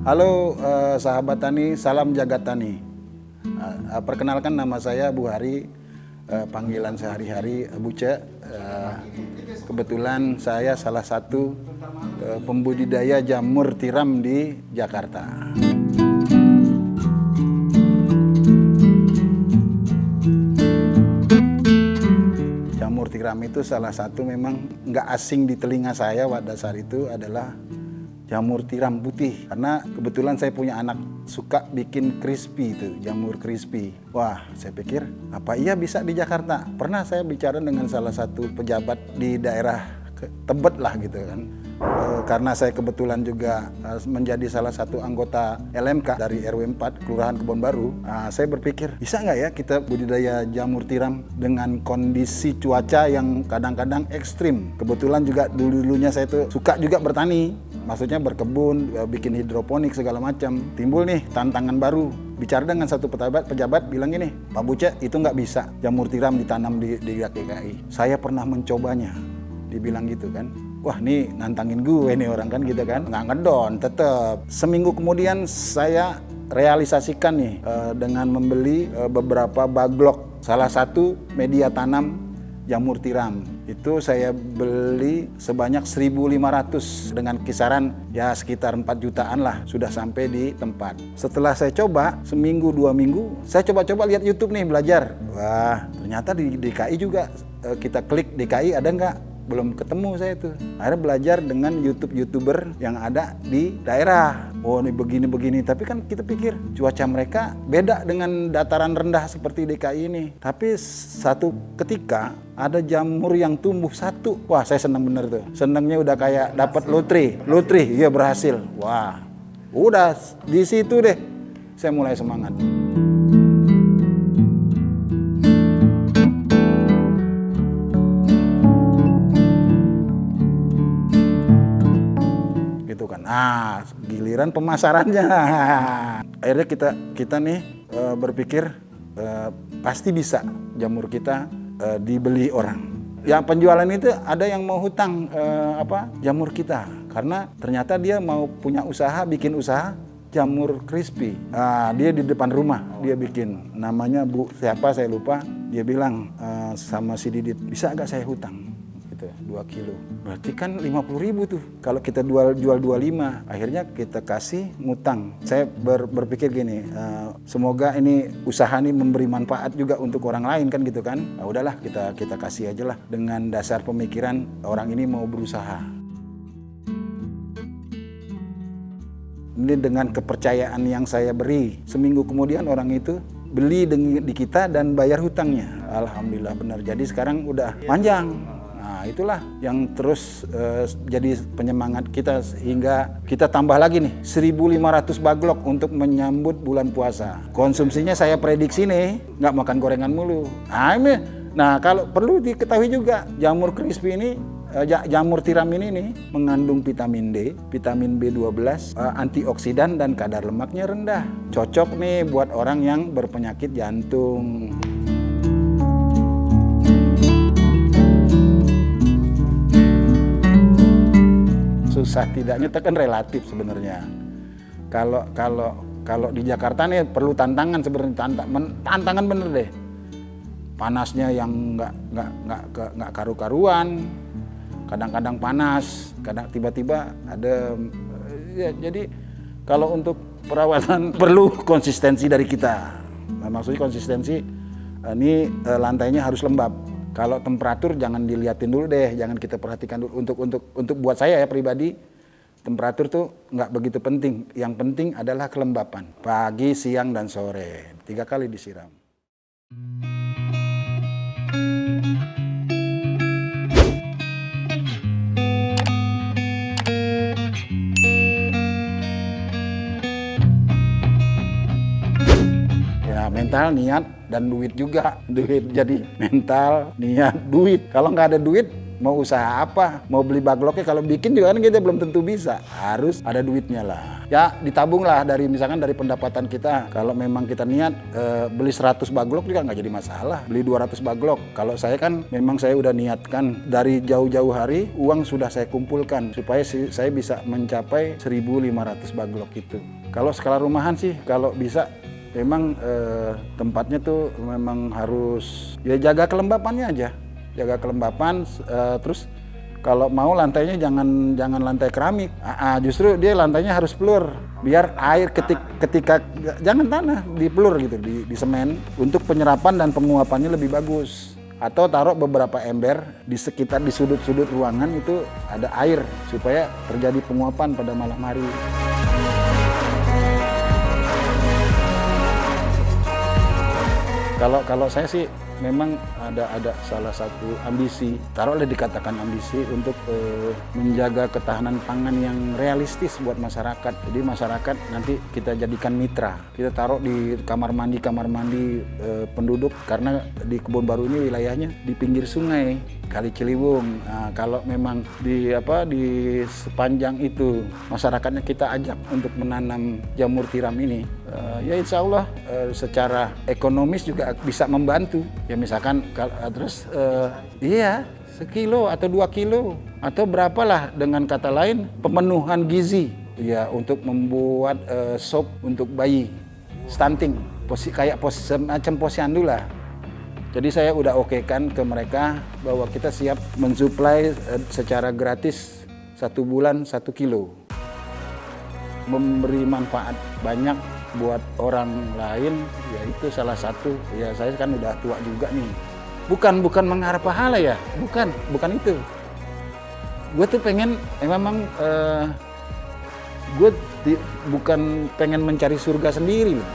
Halo sahabat tani, salam jagat tani. Perkenalkan nama saya Bu Hari, panggilan sehari-hari Buce. Kebetulan saya salah satu pembudidaya jamur tiram di Jakarta. Jamur tiram itu salah satu memang nggak asing di telinga saya pada saat itu adalah jamur tiram putih, karena kebetulan saya punya anak suka bikin crispy itu, jamur crispy. Wah, saya pikir apa iya bisa di Jakarta? Pernah saya bicara dengan salah satu pejabat di daerah Tebet lah gitu kan. Karena saya kebetulan juga menjadi salah satu anggota LMK dari RW 4 Kelurahan Kebon Baru, saya berpikir bisa nggak ya kita budidaya jamur tiram dengan kondisi cuaca yang kadang-kadang ekstrim. Kebetulan juga dulu-dulunya saya tuh suka juga bertani, maksudnya berkebun, bikin hidroponik segala macam. Timbul nih tantangan baru. Bicara dengan satu pejabat bilang gini, Pak Buce, itu nggak bisa jamur tiram ditanam di DKI. Saya pernah mencobanya, dibilang gitu kan. Wah, nih nantangin gue nih orang kan gitu kan. Nggak ngedon, tetep. Seminggu kemudian saya realisasikan nih dengan membeli beberapa baglok, salah satu media tanam jamur tiram. Itu saya beli sebanyak 1.500 dengan kisaran ya sekitar 4 jutaan lah, sudah sampai di tempat. Setelah saya coba seminggu 2 minggu, saya coba-coba lihat YouTube nih, belajar. Wah, ternyata di DKI juga kita klik DKI ada nggak? Belum ketemu saya tuh. Akhirnya belajar dengan YouTuber yang ada di daerah. Oh, ini begini-begini. Tapi kan kita pikir cuaca mereka beda dengan dataran rendah seperti DKI ini. Tapi satu ketika ada jamur yang tumbuh satu. Wah, saya senang bener tuh. Senangnya udah kayak dapat lotre. Lotre, iya berhasil. Wah, udah di situ deh saya mulai semangat. Nah, giliran pemasarannya. Akhirnya kita nih berpikir pasti bisa jamur kita dibeli orang. Yang penjualan itu ada yang mau hutang jamur kita, karena ternyata dia mau punya usaha, bikin usaha jamur crispy. Dia di depan rumah dia bikin, namanya Bu siapa saya lupa. Dia bilang sama si Didit, bisa nggak saya hutang? 2 kilo. Berarti kan 50.000 tuh. Kalau kita jual 25, akhirnya kita kasih ngutang. Saya berpikir gini, semoga ini usaha ini memberi manfaat juga untuk orang lain kan gitu kan. Nah, udahlah kita kasih aja lah dengan dasar pemikiran orang ini mau berusaha. Ini dengan kepercayaan yang saya beri. Seminggu kemudian orang itu beli di kita dan bayar hutangnya. Alhamdulillah benar. Jadi sekarang udah panjang. Nah, itulah yang terus jadi penyemangat kita sehingga kita tambah lagi nih 1.500 baglok untuk menyambut bulan puasa. Konsumsinya saya prediksi nih nggak makan gorengan mulu. Nah, kalau perlu diketahui juga jamur crispy ini, jamur tiram ini nih mengandung vitamin D, vitamin B12, antioksidan dan kadar lemaknya rendah. Cocok nih buat orang yang berpenyakit jantung. Susah tidaknya itu kan relatif sebenarnya. Kalau di Jakarta nih perlu tantangan sebenarnya, tantangan bener deh. Panasnya yang nggak karu-karuan, kadang-kadang panas, kadang tiba-tiba ada. Ya, jadi kalau untuk perawatan perlu konsistensi dari kita. Nah, maksudnya konsistensi ini lantainya harus lembab. Kalau temperatur jangan dilihatin dulu deh, jangan kita perhatikan dulu. Untuk buat saya ya pribadi, temperatur tuh nggak begitu penting. Yang penting adalah kelembapan. Pagi, siang, dan sore. 3 kali disiram. Mental, niat, dan duit juga. Duit jadi mental, niat, duit. Kalau nggak ada duit, mau usaha apa? Mau beli bagloknya, kalau bikin juga kan kita belum tentu bisa. Harus ada duitnya lah. Ya ditabung lah misalkan dari pendapatan kita. Kalau memang kita niat beli 100 baglok juga nggak jadi masalah. Beli 200 baglok. Kalau saya kan memang saya udah niatkan dari jauh-jauh hari, uang sudah saya kumpulkan supaya saya bisa mencapai 1.500 baglok itu. Kalau skala rumahan sih kalau bisa memang tempatnya tuh memang harus ya jaga kelembapannya aja. Jaga kelembapan terus kalau mau lantainya jangan lantai keramik. Justru dia lantainya harus pelur biar air ketika jangan tanah dipelur gitu di semen untuk penyerapan dan penguapannya lebih bagus. Atau taruh beberapa ember di sekitar di sudut-sudut ruangan itu ada air supaya terjadi penguapan pada malam hari. Kalau saya sih memang ada salah satu ambisi, taruhlah dikatakan ambisi untuk menjaga ketahanan pangan yang realistis buat masyarakat. Jadi masyarakat nanti kita jadikan mitra. Kita taruh di kamar mandi penduduk karena di Kebon Baru ini wilayahnya di pinggir sungai Kali Ciliwung. Nah, kalau memang di sepanjang itu masyarakatnya kita ajak untuk menanam jamur tiram ini, ya insya Allah secara ekonomis juga bisa membantu. Ya misalkan terus iya 1 kilo atau 2 kilo atau berapalah, dengan kata lain pemenuhan gizi ya untuk membuat sop untuk bayi stunting, semacam posyandu lah. Jadi saya udah okekan ke mereka bahwa kita siap mensuplai secara gratis 1 bulan 1 kilo. Memberi manfaat banyak buat orang lain, ya itu salah satu. Ya saya kan udah tua juga nih. Bukan mengharap pahala ya, bukan itu. Gue tuh pengen, memang gue bukan pengen mencari surga sendiri loh.